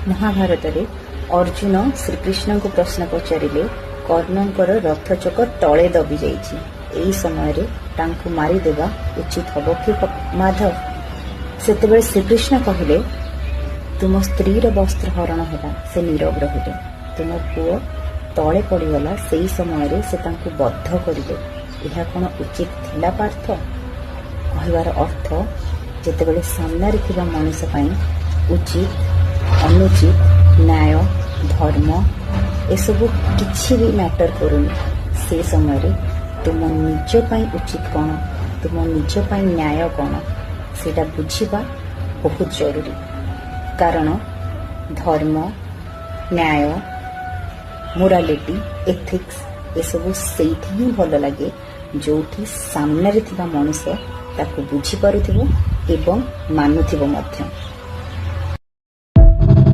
ମହାଭାରତରେ ଅର୍ଜୁନ ଶ୍ରୀକୃଷ୍ଣଙ୍କୁ ପ୍ରଶ୍ନ ପଚାରିଲେ କର୍ଣ୍ଣଙ୍କର ରଥଚକ ତଳେ ଦବି ଯାଇଛି, ଏହି ସମୟରେ ତାଙ୍କୁ ମାରିଦେବା ଉଚିତ ହେବ କି ମାଧବ? ସେତେବେଳେ ଶ୍ରୀକୃଷ୍ଣ କହିଲେ ତୁମ ସ୍ତ୍ରୀର ବସ୍ତ୍ର ହରଣ ହେଲା, ସେ ନୀରବ ରହିଲେ। ତୁମ ପୁଅ ତଳେ ପଡ଼ିଗଲା, ସେହି ସମୟରେ ସେ ତାଙ୍କୁ ବଦ୍ଧ କରିଲେ, ଏହା କ'ଣ ଉଚିତ ଥିଲା ପାର୍ଥ? କହିବାର ଅର୍ଥ ଯେତେବେଳେ ସାମ୍ନାରେ ଥିବା ମଣିଷ ପାଇଁ ଉଚିତ ଅନୁଚିତ ନ୍ୟାୟ ଧର୍ମ ଏସବୁ କିଛି ବି ମ୍ୟାଟର କରୁନି, ସେ ସମୟରେ ତୁମ ନିଜ ପାଇଁ ଉଚିତ କ'ଣ, ତୁମ ନିଜ ପାଇଁ ନ୍ୟାୟ କ'ଣ, ସେଇଟା ବୁଝିବା ବହୁତ ଜରୁରୀ। କାରଣ ଧର୍ମ ନ୍ୟାୟ ମୋରାଲିଟି ଏଥିକ୍ସ ଏସବୁ ସେଇଠି ହିଁ ଭଲ ଲାଗେ ଯେଉଁଠି ସାମ୍ନାରେ ଥିବା ମଣିଷ ତାକୁ ବୁଝିପାରୁଥିବ ଏବଂ ମାନୁଥିବ ମଧ୍ୟ।